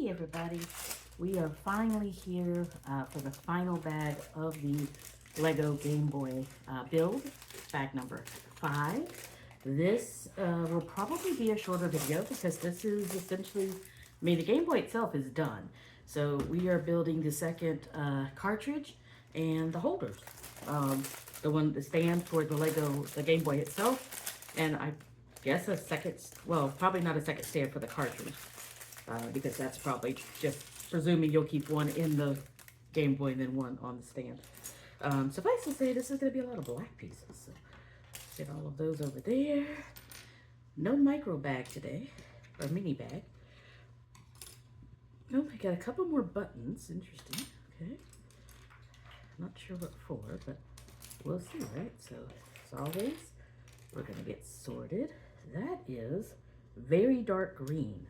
Hey everybody, we are finally here for the final bag of the Lego Game Boy build, bag number 5. This will probably be a shorter video because this is essentially, the Game Boy itself is done. So we are building the second cartridge and the holders. The stand for the Game Boy itself, and I guess a second, well, probably not a second stand for the cartridge. Because that's probably just presuming you'll keep one in the Game Boy and then one on the stand. Suffice to say, this is going to be a lot of black pieces. So get all of those over there. No micro bag today, or mini bag. Oh, I got a couple more buttons. Interesting. Okay. Not sure what for, but we'll see, right? So, as always, we're going to get sorted. That is very dark green.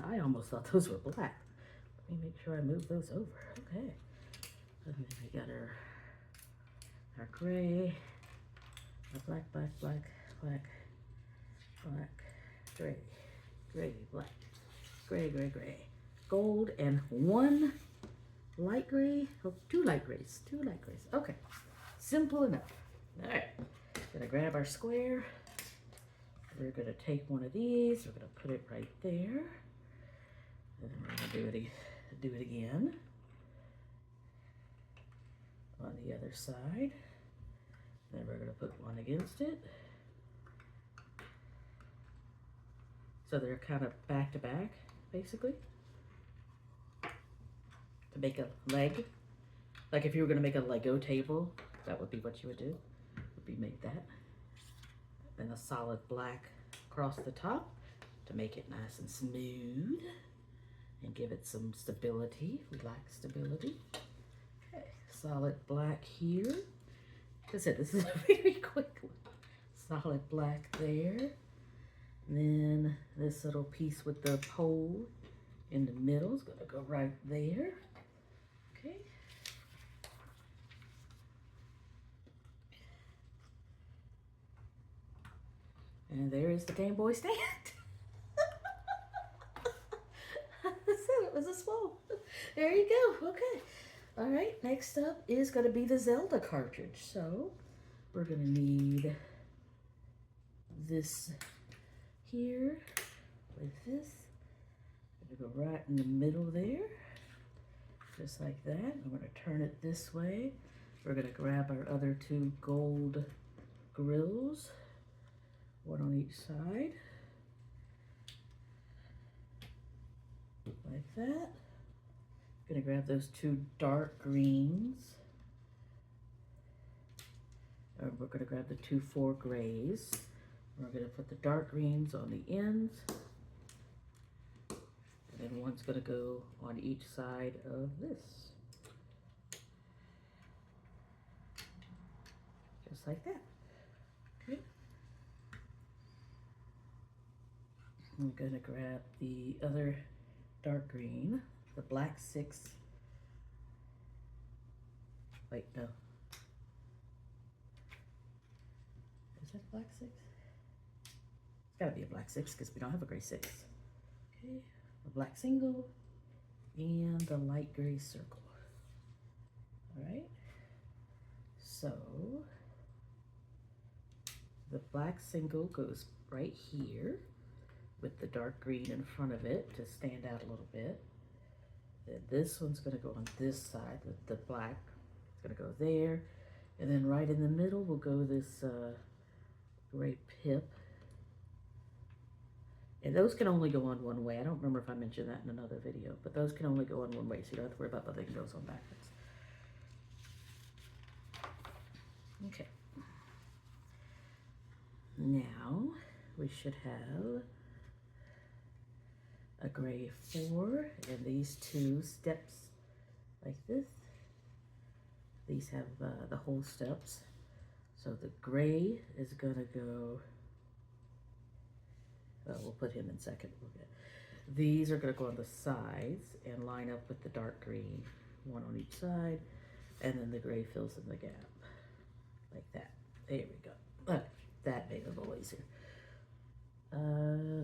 I almost thought those were black. Let me make sure I move those over. Okay. And then we got our gray, our black, gray, black, gray, gold, and one light gray, oh, two light grays. Okay, simple enough. All right, gonna grab our square. We're going to take one of these, we're going to put it right there, and then we're going to do it again on the other side. Then we're going to put one against it. So they're kind of back to back, basically, to make a leg. Like if you were going to make a Lego table, that would be what you would do, would be make that. Then a solid black across the top to make it nice and smooth and give it some stability. We like stability. Okay, solid black here. Like I said, this is a very quick one. Solid black there. And then this little piece with the pole in the middle is going to go right there. Okay. And there is the Game Boy stand. I said it was a small. There you go. Okay. All right. Next up is going to be the Zelda cartridge. So we're going to need this here with this. I'm going to go right in the middle there. Just like that. I'm going to turn it this way. We're going to grab our other two gold grills. One on each side, like that. Gonna grab those two dark greens. And we're gonna grab the 2 4 grays. We're gonna put the dark greens on the ends. And then one's gonna go on each side of this. Just like that. Okay. I'm gonna grab the other dark green, the black 6. Wait, no. Is that black 6? It's gotta be a black 6 because we don't have a gray 6. Okay, a black single and the light gray circle. All right. So the black single goes right here, with the dark green in front of it to stand out a little bit. Then this one's going to go on this side, the black is going to go there. And then right in the middle will go this gray pip. And those can only go on one way. I don't remember if I mentioned that in another video, but those can only go on one way, so you don't have to worry about the thing goes on backwards. Okay. Now we should have a gray 4 and these 2 steps like this. These have the whole steps. So the gray is gonna go, we'll put him in second. Okay. These are gonna go on the sides and line up with the dark green, one on each side, and then the gray fills in the gap, like that. There we go. Look, that made it a little easier.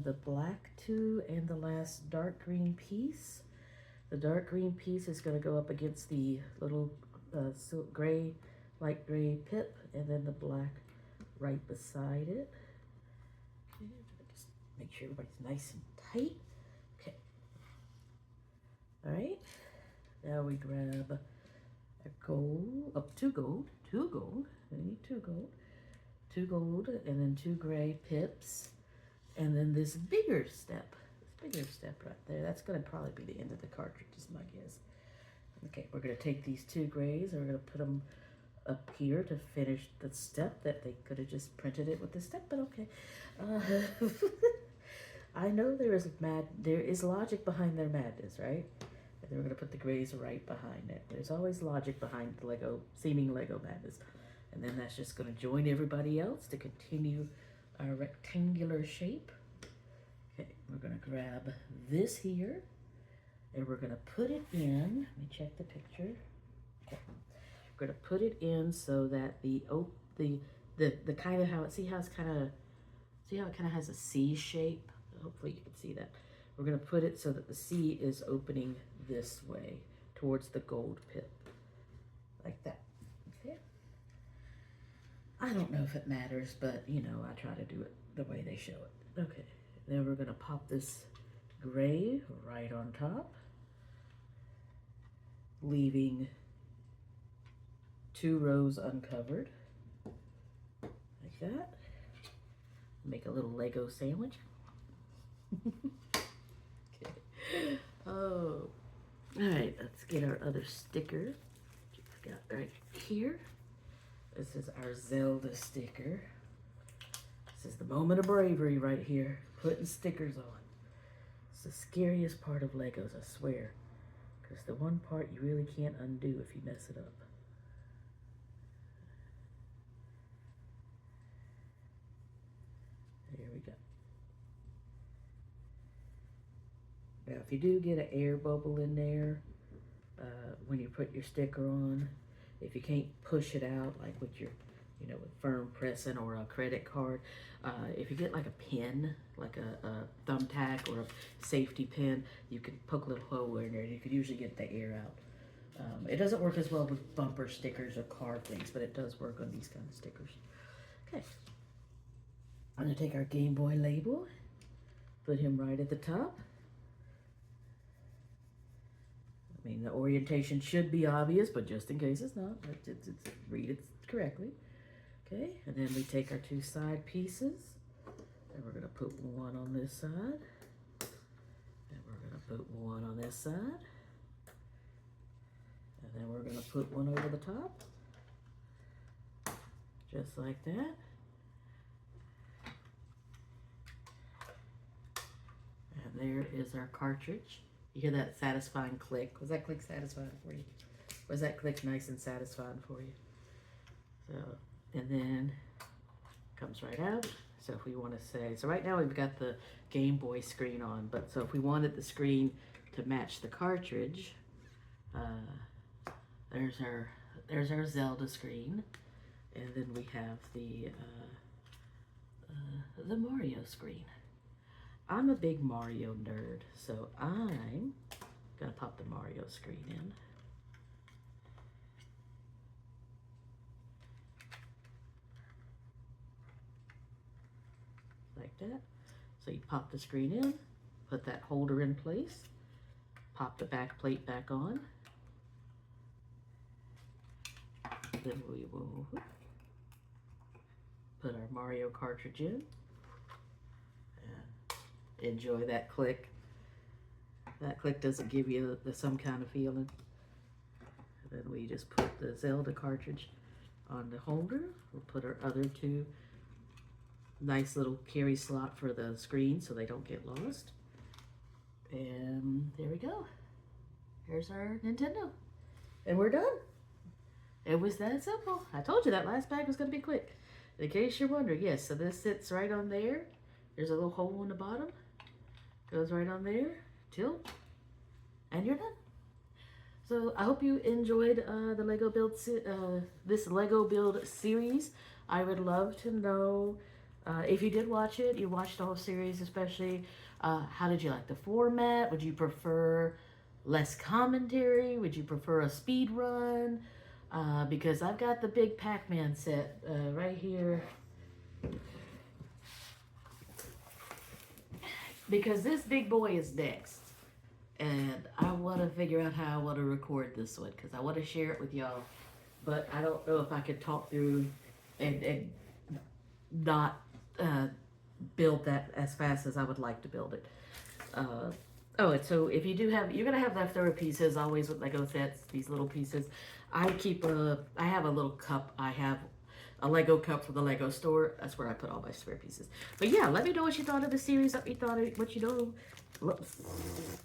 the black two and the last dark green piece. The dark green piece is going to go up against the little gray, light gray pip, and then the black right beside it. Okay, just make sure everybody's nice and tight. Okay. All right. Now we grab a gold, two gold. We need two gold, and then two gray pips, and then this bigger step right there. That's going to probably be the end of the cartridge, is my guess. Okay, we're going to take these two grays and we're going to put them up here to finish the step. That they could have just printed it with the step, but okay. I know there is logic behind their madness, right? And then we're going to put the grays right behind it. There's always logic behind the seeming Lego madness. And then that's just going to join everybody else to continue our rectangular shape. Okay, we're going to grab this here, and we're going to put it in. Let me check the picture. Okay, we're going to put it in so that the kind of how it, see how it kind of has a C shape. Hopefully you can see that. We're going to put it so that the C is opening this way towards the gold pip, like that. Okay. I don't know if it matters, but you know, I try to do it the way they show it. Okay, then we're gonna pop this gray right on top, leaving 2 rows uncovered, like that. Make a little Lego sandwich. Okay. Oh, all right, let's get our other sticker. We've got right here. This is our Zelda sticker. This is the moment of bravery right here, putting stickers on. It's the scariest part of Legos, I swear. Because the one part you really can't undo if you mess it up. There we go. Now if you do get an air bubble in there, when you put your sticker on, if you can't push it out, like with your, you know, with firm pressing or a credit card, if you get like a pin, like a thumbtack or a safety pin, you can poke a little hole in there and you can usually get the air out. It doesn't work as well with bumper stickers or car things, but it does work on these kind of stickers. Okay. I'm gonna take our Game Boy label, put him right at the top. I mean, the orientation should be obvious, but just in case it's not, read it correctly. Okay, and then we take our 2 side pieces, and we're going to put one on this side, and we're going to put one on this side, and then we're going to put one over the top, just like that. And there is our cartridge. You hear that satisfying click? Was that click satisfying for you? Was that click nice and satisfying for you? So, and then comes right out. So if we want to say, so right now we've got the Game Boy screen on, but so if we wanted the screen to match the cartridge, there's our Zelda screen, and then we have the Mario screen. I'm a big Mario nerd, so I'm gonna pop the Mario screen in. Like that. So you pop the screen in, put that holder in place, pop the back plate back on. Then we will put our Mario cartridge in. Enjoy that click. That click doesn't give you some kind of feeling. Then we just put the Zelda cartridge on the holder. We'll put our other 2 nice little carry slot for the screen so they don't get lost. And there we go. Here's our Nintendo. And we're done. It was that simple. I told you that last bag was going to be quick. In case you're wondering, yes, so this sits right on there. There's a little hole in the bottom. Goes right on there, tilt, and you're done. So I hope you enjoyed the Lego build, this Lego build series. I would love to know If you did watch it, you watched the whole series, especially. How did you like the format? Would you prefer less commentary? Would you prefer a speed run? Because I've got the big Pac-Man set right here. Because this big boy is next. And I want to figure out how I want to record this one because I want to share it with y'all. But I don't know if I could talk through and not build that as fast as I would like to build it. Oh, and so if you do have, you're gonna have leftover pieces always with Lego sets. These little pieces. I have a little cup. I have a Lego cup from the Lego store. That's where I put all my spare pieces. But yeah, let me know what you thought of the series. Let me know what you know.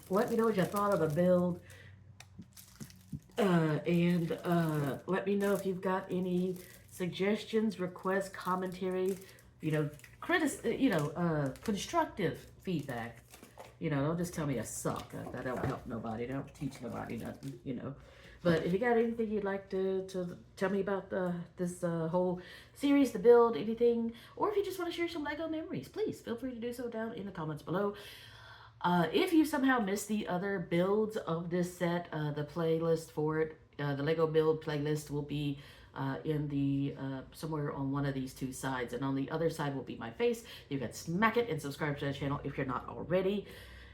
Let me know what you thought of the build. And let me know if you've got any suggestions, requests, commentary, constructive feedback. Don't just tell me I suck. That don't help nobody. That don't teach nobody nothing. But if you got anything you'd like to tell me about this whole series, the build, anything, or if you just want to share some Lego memories, please feel free to do so down in the comments below. If you somehow missed the other builds of this set, the playlist for it, the Lego build playlist will be in the somewhere on one of these two sides, and on the other side will be my face. You can smack it and subscribe to the channel if you're not already.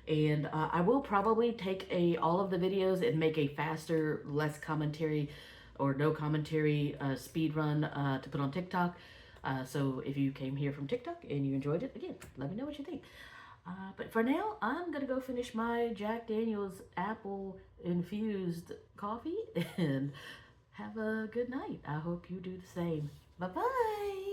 And I will probably take all of the videos and make a faster, less commentary or no commentary speed run to put on TikTok. So if you came here from TikTok and you enjoyed it, again, let me know what you think. But for now, I'm going to go finish my Jack Daniel's apple infused coffee and have a good night. I hope you do the same. Bye-bye.